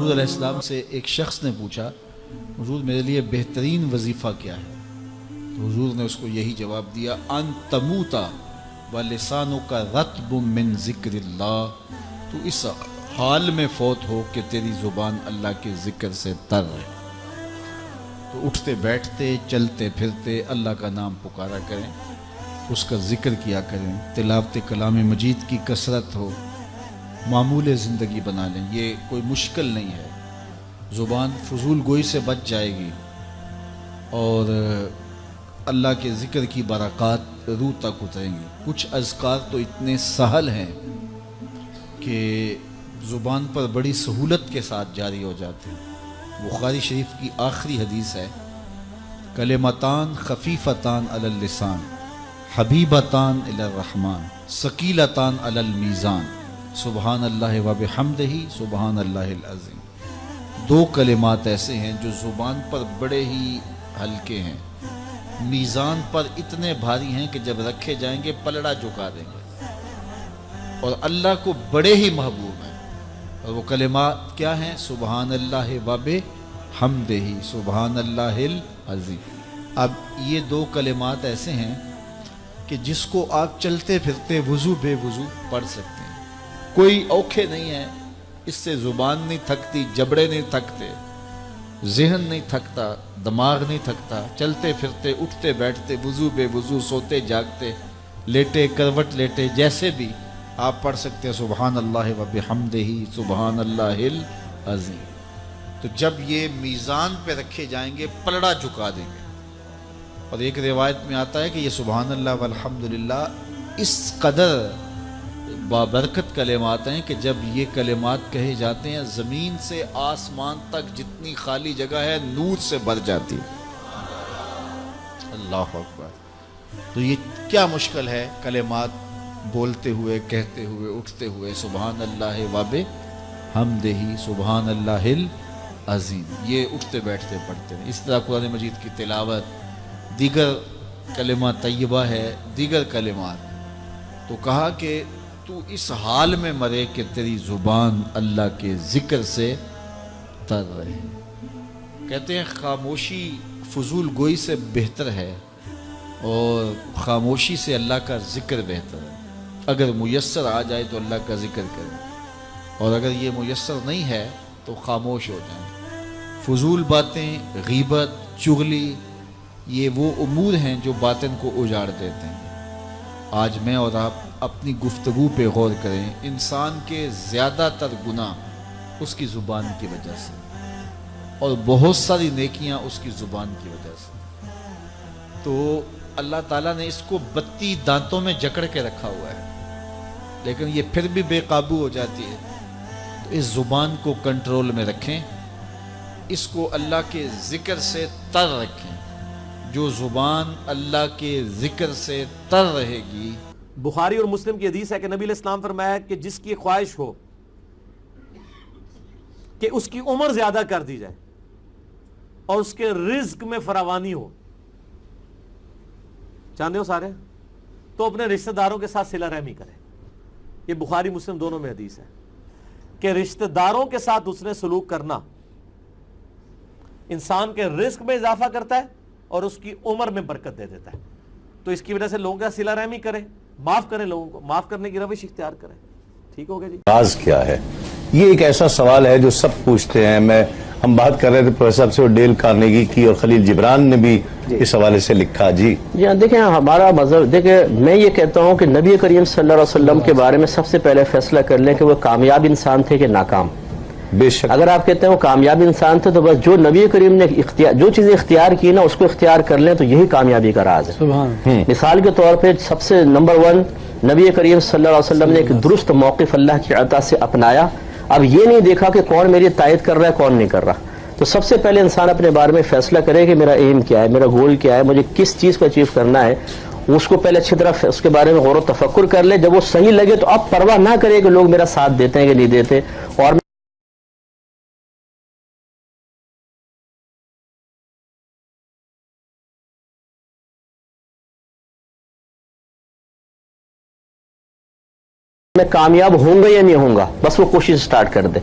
حضور علیہ السلام سے ایک شخص نے پوچھا حضور میرے لیے بہترین وظیفہ کیا ہے؟ تو حضور نے اس کو یہی جواب دیا ان تموتا ولسانک رطب من ذکر اللہ، تو اس حال میں فوت ہو کہ تیری زبان اللہ کے ذکر سے تر رہے، تو اٹھتے بیٹھتے چلتے پھرتے اللہ کا نام پکارا کریں، اس کا ذکر کیا کریں، تلاوت کلام مجید کی کثرت ہو، معمول زندگی بنا لیں۔ یہ کوئی مشکل نہیں ہے، زبان فضول گوئی سے بچ جائے گی اور اللہ کے ذکر کی برکات روح تک اتریں گی۔ کچھ اذکار تو اتنے سہل ہیں کہ زبان پر بڑی سہولت کے ساتھ جاری ہو جاتے ہیں۔ بخاری شریف کی آخری حدیث ہے کلمتان خفیفتان علی اللسان حبیبتان الی الرحمن ثقیلتان علی المیزان سبحان اللہ و بحمدہ سبحان اللہ العظیم۔ دو کلمات ایسے ہیں جو زبان پر بڑے ہی ہلکے ہیں، میزان پر اتنے بھاری ہیں کہ جب رکھے جائیں گے پلڑا جھکا دیں گے، اور اللہ کو بڑے ہی محبوب ہیں۔ اور وہ کلمات کیا ہیں؟ سبحان اللہ و بحمدہ سبحان اللہ العظیم۔ اب یہ دو کلمات ایسے ہیں کہ جس کو آپ چلتے پھرتے وضو بے وضو پڑھ سکتے ہیں، کوئی اوکھے نہیں ہے، اس سے زبان نہیں تھکتی، جبڑے نہیں تھکتے، ذہن نہیں تھکتا، دماغ نہیں تھکتا، چلتے پھرتے اٹھتے بیٹھتے وضو بے وضو سوتے جاگتے لیٹے کروٹ لیٹے جیسے بھی آپ پڑھ سکتے ہیں سبحان اللہ و بحمدہ سبحان اللہ العظیم۔ تو جب یہ میزان پہ رکھے جائیں گے پلڑا جھکا دیں گے۔ اور ایک روایت میں آتا ہے کہ یہ سبحان اللہ والحمدللہ اس قدر بابرکت کلمات ہیں کہ جب یہ کلمات کہے جاتے ہیں زمین سے آسمان تک جتنی خالی جگہ ہے نور سے بھر جاتی ہے۔ اللہ اکبر۔ تو یہ کیا مشکل ہے کلمات بولتے ہوئے کہتے ہوئے اٹھتے ہوئے سبحان اللہ و بحمدہ سبحان اللہ العظیم، یہ اٹھتے بیٹھتے پڑھتے ہیں۔ اس طرح قرآن مجید کی تلاوت، دیگر کلمہ طیبہ ہے، دیگر کلمات۔ تو کہا کہ تو اس حال میں مرے کہ تیری زبان اللہ کے ذکر سے تر رہے۔ کہتے ہیں خاموشی فضول گوئی سے بہتر ہے اور خاموشی سے اللہ کا ذکر بہتر ہے۔ اگر میسر آ جائے تو اللہ کا ذکر کریں، اور اگر یہ میسر نہیں ہے تو خاموش ہو جائیں۔ فضول باتیں، غیبت، چغلی، یہ وہ امور ہیں جو باطن کو اجاڑ دیتے ہیں۔ آج میں اور آپ اپنی گفتگو پہ غور کریں، انسان کے زیادہ تر گناہ اس کی زبان کی وجہ سے، اور بہت ساری نیکیاں اس کی زبان کی وجہ سے۔ تو اللہ تعالیٰ نے اس کو 32 دانتوں میں جکڑ کے رکھا ہوا ہے، لیکن یہ پھر بھی بے قابو ہو جاتی ہے۔ تو اس زبان کو کنٹرول میں رکھیں، اس کو اللہ کے ذکر سے تر رکھیں۔ جو زبان اللہ کے ذکر سے تر رہے گی۔ بخاری اور مسلم کی حدیث ہے کہ نبی علیہ السلام فرمایا کہ جس کی خواہش ہو کہ اس کی عمر زیادہ کر دی جائے اور اس کے رزق میں فراوانی ہو، جانتے ہو سارے، تو اپنے رشتہ داروں کے ساتھ صلہ رحمی کرے۔ یہ بخاری مسلم دونوں میں حدیث ہے کہ رشتہ داروں کے ساتھ اس نے سلوک کرنا انسان کے رزق میں اضافہ کرتا ہے اور اس کی عمر میں برکت دے دیتا ہے۔ تو اس کی وجہ سے لوگوں کا صلہ رحمی کریں، معاف کریں، لوگوں کو معاف کرنے کی روش اختیار کریں۔ ٹھیک ہو گیا جی؟ راز کیا ہے؟ یہ ایک ایسا سوال ہے جو سب پوچھتے ہیں۔ ہم بات کر رہے تھے پروفیسر صاحب سے، ڈیل کارنیگی کی، اور خلیل جبران نے بھی اس حوالے سے لکھا۔ جی ہاں، دیکھیں ہمارا مذہب، دیکھیں میں یہ کہتا ہوں کہ نبی کریم صلی اللہ علیہ وسلم کے بارے میں سب سے پہلے فیصلہ کر لیں کہ وہ کامیاب انسان تھے کہ ناکام۔ بے شک اگر آپ کہتے ہیں وہ کامیاب انسان تھے تو بس جو نبی کریم نے جو چیزیں اختیار کی نا اس کو اختیار کر لیں تو یہی کامیابی کا راز ہے۔ مثال کے طور پہ سب سے نمبر 1 نبی کریم صلی اللہ علیہ وسلم نے ایک درست موقف اللہ کی عطا سے اپنایا۔ اب یہ نہیں دیکھا کہ کون میری تائید کر رہا ہے کون نہیں کر رہا۔ تو سب سے پہلے انسان اپنے بارے میں فیصلہ کرے کہ میرا ایم کیا ہے، میرا گول کیا ہے، مجھے کس چیز کو اچیو کرنا ہے، اس کو پہلے اچھی طرح اس کے بارے میں غور و تفکر کر لے۔ جب وہ صحیح لگے تو اب پرواہ نہ کرے کہ لوگ میرا ساتھ دیتے ہیں کہ نہیں دیتے، اور میں کامیاب ہوں گا یا نہیں ہوں گا، بس وہ کوشش سٹارٹ کر دے۔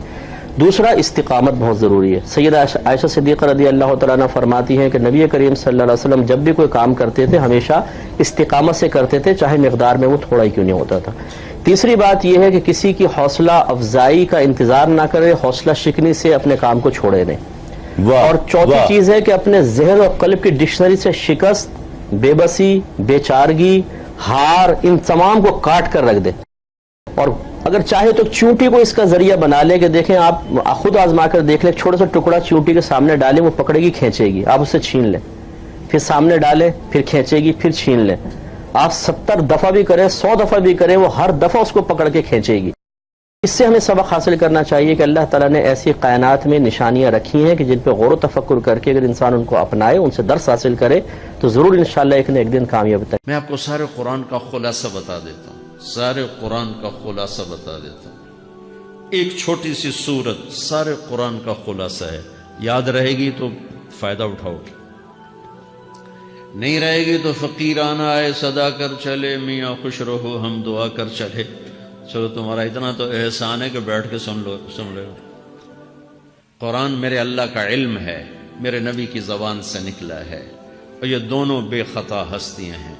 دوسرا استقامت بہت ضروری ہے. سیدہ عائشہ صدیقہ رضی اللہ تعالیٰ عنہ فرماتی ہیں کہ نبی کریم صلی اللہ علیہ وسلم جب بھی کوئی کام کرتے تھے ہمیشہ استقامت سے کرتے تھے، چاہے مقدار میں وہ تھوڑا ہی کیوں نہیں ہوتا تھا. تیسری بات یہ ہے کہ کسی کی حوصلہ افزائی کا انتظار نہ کرے، حوصلہ شکنی سے اپنے کام کو چھوڑے نہیں. اور چوتھی چیز ہے کہ اپنے ذہن اور قلب کی ڈکشنری سے شکست، بے بسی، بے چارگی، ہار، ان تمام کو کاٹ کر رکھ دے. اور اگر چاہے تو چونٹی کو اس کا ذریعہ بنا لے کہ دیکھیں آپ خود آزما کر دیکھ لیں، چھوٹا سا ٹکڑا چونٹی کے سامنے ڈالیں، وہ پکڑے گی، کھینچے گی، آپ اسے چھین لیں، پھر سامنے ڈالیں، پھر کھینچے گی، پھر چھین لیں. آپ 70 دفعہ بھی کریں، 100 دفعہ بھی کریں، وہ ہر دفعہ اس کو پکڑ کے کھینچے گی. اس سے ہمیں سبق حاصل کرنا چاہیے کہ اللہ تعالیٰ نے ایسی کائنات میں نشانیاں رکھی ہیں کہ جن پہ غور و تفکر کر کے اگر انسان ان کو اپنائے، ان سے درس حاصل کرے تو ضرور انشاءاللہ ایک نہ ایک دن کامیاب ہوتا ہے. میں آپ کو سارے قرآن کا خلاصہ بتا دیتا ہوں، سارے قرآن کا خلاصہ بتا دیتا ہوں. ایک چھوٹی سی سورت سارے قرآن کا خلاصہ ہے. یاد رہے گی تو فائدہ اٹھاؤ گے، نہیں رہے گی تو فقیرانہ آئے صدا کر چلے، میاں خوش رہو ہم دعا کر چلے. چلو تمہارا اتنا تو احسان ہے کہ بیٹھ کے سن رہے ہو. قرآن میرے اللہ کا علم ہے، میرے نبی کی زبان سے نکلا ہے، اور یہ دونوں بے خطا ہستیاں ہیں.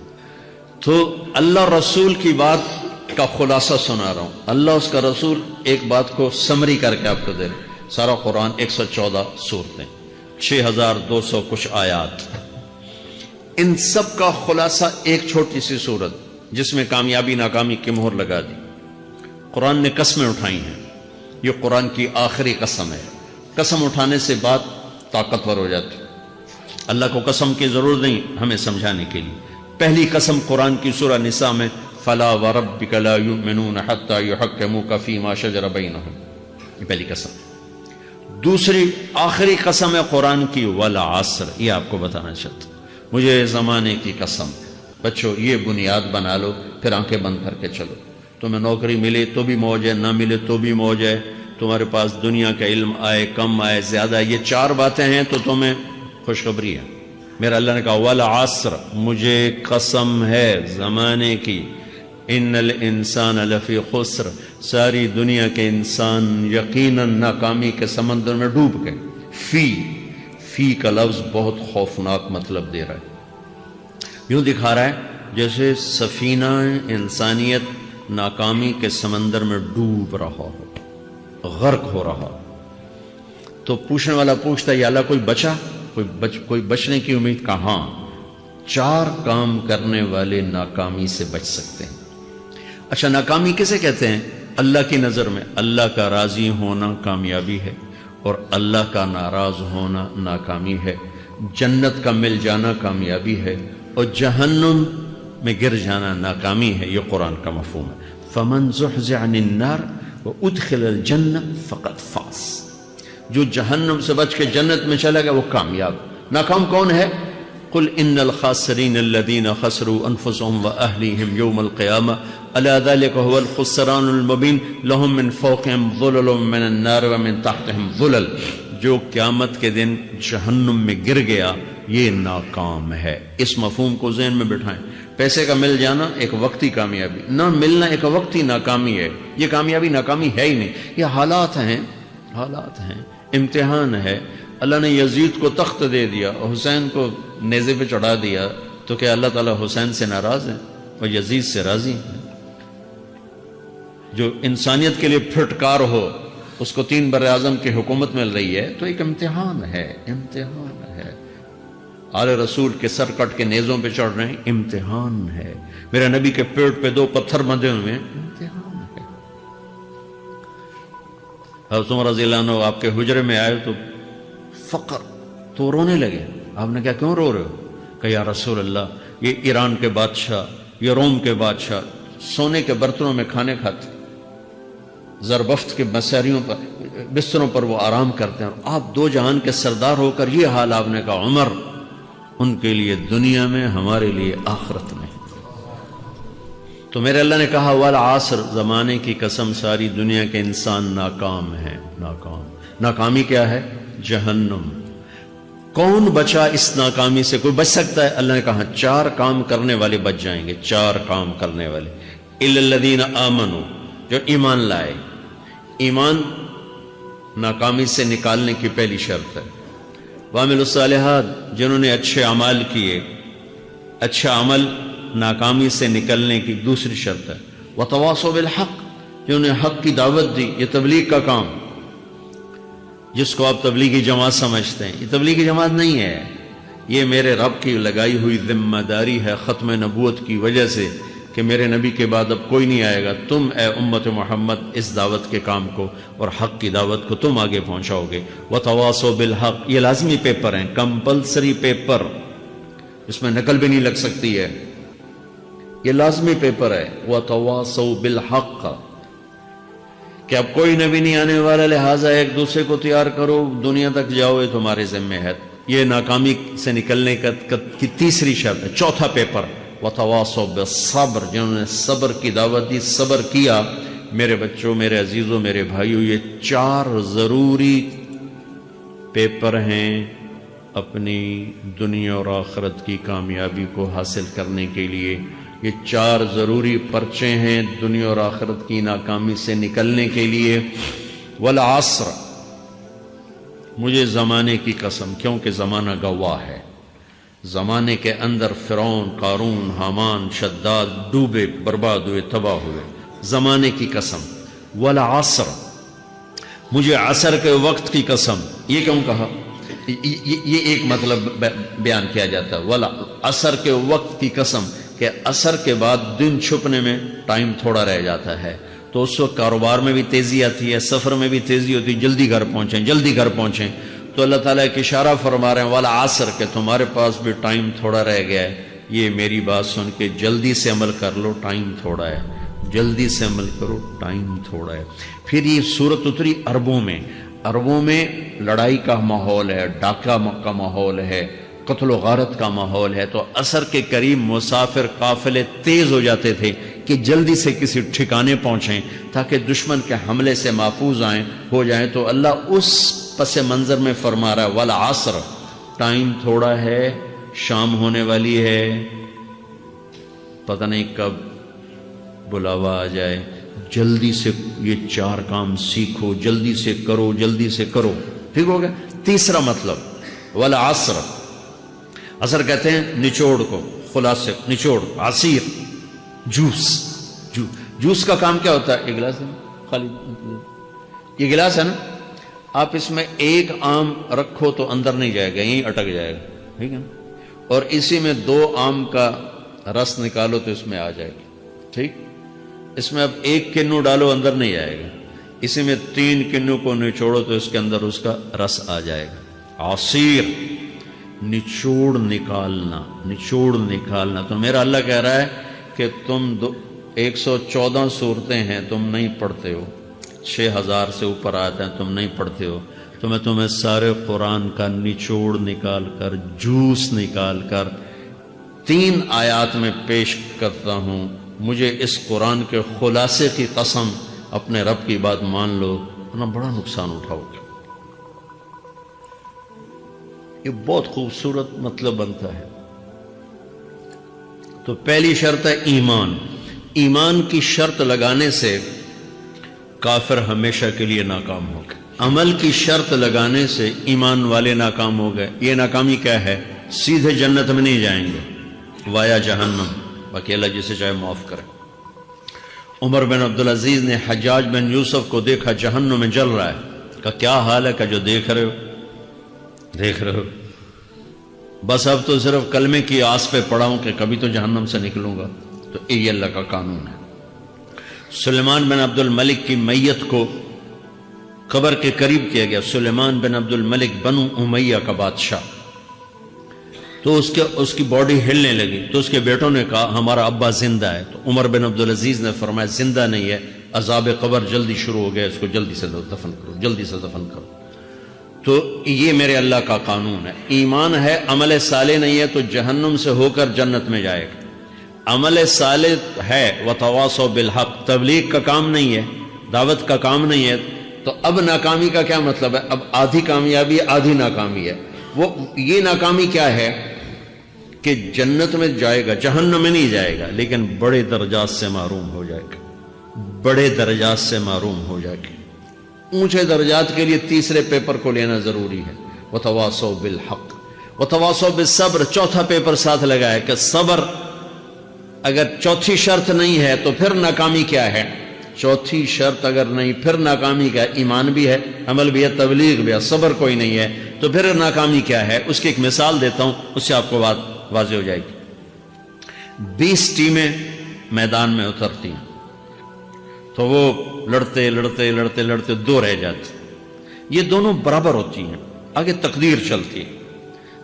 تو اللہ رسول کی بات کا خلاصہ سنا رہا ہوں. اللہ اس کا رسول ایک بات کو سمری کر کے آپ کو دے رہے. سارا قرآن 114 سورتیں، 6200 کچھ آیات، ان سب کا خلاصہ ایک چھوٹی سی سورت جس میں کامیابی ناکامی کی مہر لگا دی. قرآن نے قسمیں اٹھائی ہیں، یہ قرآن کی آخری قسم ہے. قسم اٹھانے سے بات طاقتور ہو جاتی. اللہ کو قسم کی ضرورت نہیں ہمیں سمجھانے کے لیے. پہلی قسم قرآن کی سورہ نساء میں فَلَا وَرَبِّكَ لَا يُؤْمِنُونَ حَتَّى يُحَكِّمُوكَ فِي مَا شَجَرَ بَيْنَهُمْ، یہ پہلی قسم. دوسری آخری قسم ہے قرآن کی وَالْعَصْرِ، یہ آپ کو بتانا چاہتا ہوں. مجھے زمانے کی قسم. بچوں یہ بنیاد بنا لو، پھر آنکھیں بند کر کے چلو. تمہیں نوکری ملے تو بھی موج ہے، نہ ملے تو بھی موج ہے. تمہارے پاس دنیا کا علم آئے، کم آئے، زیادہ، یہ 4 باتیں ہیں تو تمہیں خوشخبری ہے. میرا اللہ نے کہا والعصر، مجھے قسم ہے زمانے کی، ان الانسان لفی خسر، ساری دنیا کے انسان یقیناً ناکامی کے سمندر میں ڈوب گئے. فی کا لفظ بہت خوفناک مطلب دے رہا ہے. یوں دکھا رہا ہے جیسے سفینہ انسانیت ناکامی کے سمندر میں ڈوب رہا ہو، غرق ہو رہا. تو پوچھنے والا پوچھتا ہے یا اللہ کوئی بچا، کوئی بچنے کی امید؟ کہاں؟ 4 کام کرنے والے ناکامی سے بچ سکتے ہیں. اچھا ناکامی کسے کہتے ہیں؟ اللہ کی نظر میں اللہ کا راضی ہونا کامیابی ہے، اور اللہ کا ناراض ہونا ناکامی ہے. جنت کا مل جانا کامیابی ہے، اور جہنم میں گر جانا ناکامی ہے. یہ قرآن کا مفہوم ہے. فمن زحزح عن النار وادخل الجنہ فقد فاز، جو جہنم سے بچ کے جنت میں چلا گیا وہ کامیاب. ناکام کون ہے؟ قل ان الخاسرین الذین خسروا انفسهم واہلیہم یوم القیامہ الا ذلک هو الخسران المبین لهم من فوقهم ظلل من النار ومن تحتهم ظلل. جو قیامت کے دن جہنم میں گر گیا یہ ناکام ہے. اس مفہوم کو ذہن میں بٹھائیں. پیسے کا مل جانا ایک وقتی کامیابی، نہ ملنا ایک وقتی ناکامی ہے. یہ کامیابی ناکامی ہے ہی نہیں، یہ حالات ہیں، امتحان ہے. اللہ نے یزید کو تخت دے دیا، حسین کو نیزے پہ چڑھا دیا، تو کیا اللہ تعالیٰ حسین سے ناراض ہے اور یزید سے راضی ہے؟ جو انسانیت کے لیے پھٹکار ہو اس کو 3 براعظم کی حکومت مل رہی ہے تو ایک امتحان ہے. آل رسول کے سر کٹ کے نیزوں پہ چڑھ رہے ہیں، امتحان ہے. میرے نبی کے پیٹ پہ 2 پتھر بندھے ہوئے ہیں، امتحان ہے. حضرت عمر رضی اللہ عنہ آپ کے حجرے میں آئے تو فقر، تو رونے لگے. آپ نے کہا کیوں رو رہے ہو؟ کہ یا رسول اللہ یہ ایران کے بادشاہ، یہ روم کے بادشاہ سونے کے برتنوں میں کھانے کھاتے، زربفت کے مساریوں پر، بستروں پر وہ آرام کرتے ہیں، آپ 2 جہان کے سردار ہو کر یہ حال. آپ نے کہا عمر ان کے لیے دنیا میں، ہمارے لیے آخرت میں. تو میرے اللہ نے کہا والعصر، زمانے کی قسم ساری دنیا کے انسان ناکام ہیں. ناکامی کیا ہے؟ جہنم. کون بچا اس ناکامی سے؟ کوئی بچ سکتا ہے؟ اللہ نے کہا 4 کام کرنے والے بچ جائیں گے. 4 کام کرنے والے. الا الذین آمنوا، جو ایمان لائے. ایمان ناکامی سے نکالنے کی پہلی شرط ہے. وعملوا الصالحات، جنہوں نے اچھے اعمال کیے، اچھا عمل ناکامی سے نکلنے کی دوسری شرط ہے. وتواصوا بالحق، جنہوں نے حق کی دعوت دی. یہ تبلیغ کا کام، جس کو آپ تبلیغی جماعت سمجھتے ہیں، یہ تبلیغی جماعت نہیں ہے. یہ میرے رب کی لگائی ہوئی ذمہ داری ہے ختم نبوت کی وجہ سے کہ میرے نبی کے بعد اب کوئی نہیں آئے گا. تم اے امت محمد اس دعوت کے کام کو اور حق کی دعوت کو تم آگے پہنچاؤ گے. وتواصوا بالحق، یہ لازمی پیپر ہیں، کمپلسری پیپر، اس میں نقل بھی نہیں لگ سکتی ہے، یہ لازمی پیپر ہے. وتواصوا بالحق، کہ اب کوئی نبی نہیں آنے والا، لہٰذا ایک دوسرے کو تیار کرو، دنیا تک جاؤ، یہ تمہارے ذمہ ہے. یہ ناکامی سے نکلنے کی تیسری شرط ہے. چوتھا پیپر وتواصوا بالصبر، جنہوں نے صبر کی دعوت دی، صبر کیا. میرے بچوں، میرے عزیزوں، میرے بھائیوں، یہ 4 ضروری پیپر ہیں اپنی دنیا اور آخرت کی کامیابی کو حاصل کرنے کے لیے. یہ 4 ضروری پرچے ہیں دنیا اور آخرت کی ناکامی سے نکلنے کے لیے. والعصر، مجھے زمانے کی قسم، کیونکہ زمانہ گواہ ہے. زمانے کے اندر فرعون، قارون، حامان، شداد ڈوبے، برباد ہوئے، تباہ ہوئے. زمانے کی قسم. والعصر، مجھے عصر کے وقت کی قسم. یہ کیوں کہا؟ یہ ایک مطلب بیان کیا جاتا ہے. والعصر کے وقت کی قسم، کہ عصر کے بعد دن چھپنے میں ٹائم تھوڑا رہ جاتا ہے، تو اس وقت کاروبار میں بھی تیزی آتی ہے، سفر میں بھی تیزی ہوتی ہے، جلدی گھر پہنچیں، جلدی گھر پہنچیں. تو اللہ تعالیٰ ایک اشارہ فرما رہے ہیں والعصر، کہ تمہارے پاس بھی ٹائم تھوڑا رہ گیا ہے. یہ میری بات سن کے جلدی سے عمل کر لو، ٹائم تھوڑا ہے، جلدی سے عمل کرو، ٹائم تھوڑا ہے. پھر یہ صورت اتری عربوں میں. عربوں میں لڑائی کا ماحول ہے، ڈاکہ کا ماحول ہے، قتل و غارت کا ماحول ہے. تو عصر کے قریب مسافر قافلے تیز ہو جاتے تھے کہ جلدی سے کسی ٹھکانے پہنچیں تاکہ دشمن کے حملے سے محفوظ ہو جائیں. تو اللہ اس پس منظر میں فرما رہا ہے والعصر، ٹائم تھوڑا ہے، شام ہونے والی ہے، پتہ نہیں کب بلاوا آ جائے. جلدی سے یہ 4 کام سیکھو، جلدی سے کرو، جلدی سے کرو. ٹھیک ہو گیا. تیسرا مطلب والعصر، عصر کہتے ہیں نچوڑ کو، خلاصے، نچوڑ، عصیر، جوس کا کام کیا ہوتا ہے؟ یہ گلاس ہے خالی، یہ گلاس ہے نا، آپ اس میں ایک آم رکھو تو اندر نہیں جائے گا، یہیں اٹک جائے گا، ٹھیک ہے نا. اور اسی میں 2 آم کا رس نکالو تو اس میں آ جائے گا. ٹھیک، اس میں اب 1 کنو ڈالو، اندر نہیں آئے گا. اسی میں 3 کنو کو نچوڑو تو اس کے اندر اس کا رس آ جائے گا. عصیر، نچوڑ نکالنا، نچوڑ نکالنا. تو میرا اللہ کہہ رہا ہے کہ تم 114 صورتیں ہیں تم نہیں پڑھتے ہو، 6000 سے اوپر آتے ہیں تم نہیں پڑھتے ہو، تو میں تمہیں سارے قرآن کا نچوڑ نکال کر، جوس نکال کر 3 آیات میں پیش کرتا ہوں. مجھے اس قرآن کے خلاصے کی قسم، اپنے رب کی بات مان لو ورنہ بڑا نقصان اٹھاؤ گے. یہ بہت خوبصورت مطلب بنتا ہے. تو پہلی شرط ہے ایمان. ایمان کی شرط لگانے سے کافر ہمیشہ کے لیے ناکام ہو گئے. عمل کی شرط لگانے سے ایمان والے ناکام ہو گئے. یہ ناکامی کیا ہے؟ سیدھے جنت میں نہیں جائیں گے، وایا جہنم. باقی اللہ جسے چاہے معاف کرے. عمر بن عبدالعزیز نے حجاج بن یوسف کو دیکھا جہنم میں جل رہا ہے، کہا کیا حال ہے؟ کہ جو دیکھ رہے ہو، بس اب تو صرف کلمے کی آس پہ پڑا ہوں کہ کبھی تو جہنم سے نکلوں گا. تو یہ اللہ کا قانون ہے. سلیمان بن عبد الملک کی میت کو قبر کے قریب کیا گیا. سلیمان بن عبد الملک بنو امیہ کا بادشاہ. تو اس کی باڈی ہلنے لگی تو اس کے بیٹوں نے کہا ہمارا ابا زندہ ہے. تو عمر بن عبدالعزیز نے فرمایا زندہ نہیں ہے، عذاب قبر جلدی شروع ہو گیا، اس کو جلدی سے دفن کرو، جلدی سے دفن کرو. تو یہ میرے اللہ کا قانون ہے. ایمان ہے، عمل صالح نہیں ہے تو جہنم سے ہو کر جنت میں جائے گا. عمل صالح ہے وتواصوا بالحق، تبلیغ کا کام نہیں ہے، دعوت کا کام نہیں ہے. تو اب ناکامی کا کیا مطلب ہے؟ اب آدھی کامیابی ہے، آدھی ناکامی ہے. یہ ناکامی کیا ہے کہ جنت میں جائے گا، جہنم میں نہیں جائے گا، لیکن بڑے درجات سے محروم ہو جائے گا، بڑے درجات سے محروم ہو جائے گا. اونچے درجات کے لیے تیسرے پیپر کو لینا ضروری ہے. وتواصوا بالحق وتواصوا بالصبر. چوتھا پیپر ساتھ لگا ہے کہ صبر اگر چوتھی شرط نہیں ہے تو پھر ناکامی کیا ہے. چوتھی شرط اگر نہیں پھر ناکامی کیا ہے. ایمان بھی ہے, عمل بھی ہے, تبلیغ بھی ہے, صبر کوئی نہیں ہے تو پھر ناکامی کیا ہے. اس کی ایک مثال دیتا ہوں, اس سے آپ کو بات واضح ہو جائے گی. 20 ٹیمیں میدان میں اترتی ہیں تو وہ لڑتے لڑتے لڑتے لڑتے 2 رہ جاتی. یہ دونوں برابر ہوتی ہیں. آگے تقدیر چلتی ہے,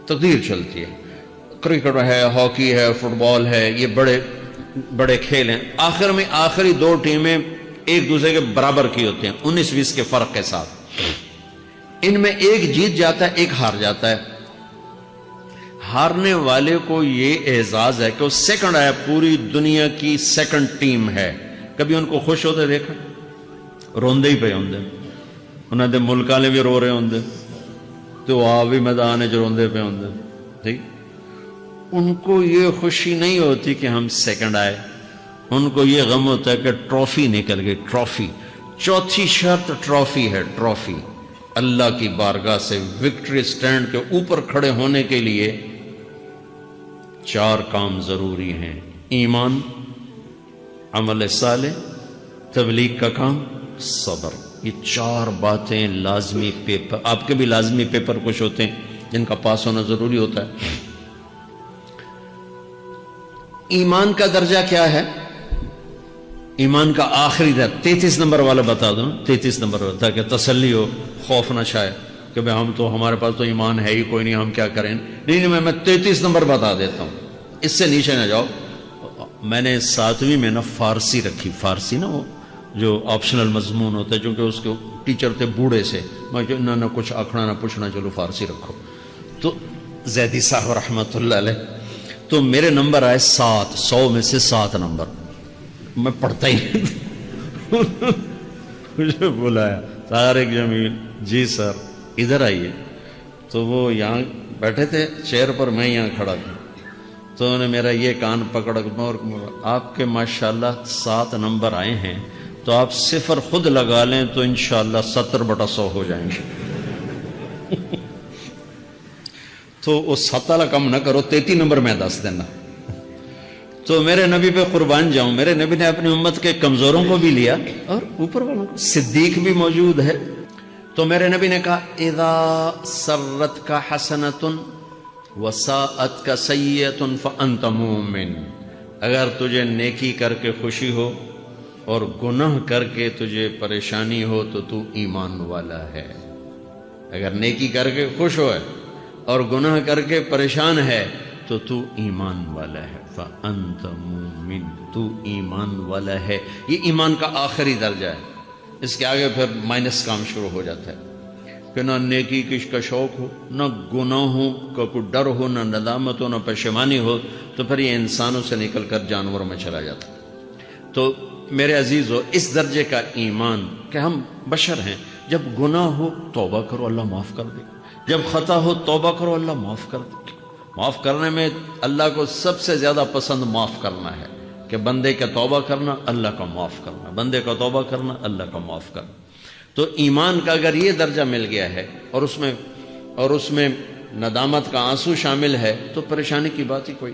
تقدیر چلتی ہے. کرکٹ ہے, ہاکی ہے, فٹ بال ہے, یہ بڑے بڑے کھیل ہیں. آخر میں آخری 2 ٹیمیں ایک دوسرے کے برابر کی ہوتی ہیں 19-20 کے فرق کے ساتھ. ان میں ایک جیت جاتا ہے, ایک ہار جاتا ہے. ہارنے والے کو یہ اعزاز ہے کہ وہ سیکنڈ ہے, پوری دنیا کی سیکنڈ ٹیم ہے. کبھی ان کو خوش ہوتے دیکھا؟ روندے ہی پہ ہوندے, انہوں نے ملک والے بھی رو رہے ہوندے تو آ بھی میدان ہے جو روندے پہ ہوندے. ٹھیک, ان کو یہ خوشی نہیں ہوتی کہ ہم سیکنڈ آئے, ان کو یہ غم ہوتا ہے کہ ٹرافی نکل گئی. ٹرافی, چوتھی شرط ٹرافی ہے. ٹرافی اللہ کی بارگاہ سے وکٹری سٹینڈ کے اوپر کھڑے ہونے کے لیے 4 کام ضروری ہیں. ایمان, عمل صالح, تبلیغ کا کام, صبر. یہ 4 باتیں لازمی پیپر, آپ کے بھی لازمی پیپر کچھ ہوتے ہیں جن کا پاس ہونا ضروری ہوتا ہے. ایمان کا درجہ کیا ہے؟ ایمان کا آخری درجہ 33 نمبر والا بتا دوں. 33 نمبر والا تاکہ تسلی ہو, خوف نہ چھائے کہ بھئی ہم تو, ہمارے پاس تو ایمان ہے ہی کوئی نہیں, ہم کیا کریں. نہیں, میں 33 نمبر بتا دیتا ہوں, اس سے نیچے نہ جاؤ. میں نے 7ویں میں نا فارسی رکھی. فارسی نا وہ جو آپشنل مضمون ہوتا ہے, چونکہ اس کے ٹیچر تھے بوڑھے سے, میں نہ کچھ آکھنا نہ پوچھنا, چلو فارسی رکھو. تو زیدی صاحب رحمۃ اللہ علیہ, تو میرے نمبر آئے 7, 100 میں سے 7 نمبر. میں پڑھتا ہی نہیں. مجھے بلایا طارق جمیل, جی سر ادھر آئیے. تو وہ یہاں بیٹھے تھے چیئر پر, میں یہاں کھڑا تھا. تو انہوں نے میرا یہ کان پکڑ, اور آپ کے ماشاءاللہ 7 نمبر آئے ہیں, تو آپ 0 خود لگا لیں تو انشاءاللہ 70/100 ہو جائیں گے. تو وہ 7 والا کم نہ کرو, 33 نمبر میں 10 دینا. تو میرے نبی پہ قربان جاؤں, میرے نبی نے اپنی امت کے کمزوروں کو بھی لیا اور اوپر والوں کو. صدیق بھی موجود ہے. تو میرے نبی نے کہا اذا سرت کا حسنۃ وساءت کا سیئۃ فانت مومن. اگر تجھے نیکی کر کے خوشی ہو اور گناہ کر کے تجھے پریشانی ہو تو تو ایمان والا ہے. اگر نیکی کر کے خوش ہو اور گناہ کر کے پریشان ہے تو تو ایمان والا ہے. فانت مومن, تو ایمان والا ہے. یہ ایمان کا آخری درجہ ہے. اس کے آگے پھر مائنس کام شروع ہو جاتا ہے کہ نہ نیکی کا شوق ہو, نہ گناہوں کا کوئی ڈر ہو, نہ ندامت ہو, نہ پشیمانی ہو, تو پھر یہ انسانوں سے نکل کر جانوروں میں چلا جاتا ہے. تو میرے عزیزو, اس درجے کا ایمان کہ ہم بشر ہیں, جب گناہ ہو توبہ کرو اللہ معاف کر دے, جب خطا ہو توبہ کرو اللہ معاف کر دے. معاف کرنے میں اللہ کو سب سے زیادہ پسند معاف کرنا ہے, کہ بندے کا توبہ کرنا اللہ کا معاف کرنا, بندے کا توبہ کرنا اللہ کا معاف کرنا. تو ایمان کا اگر یہ درجہ مل گیا ہے اور اس میں ندامت کا آنسو شامل ہے تو پریشانی کی بات ہی کوئی.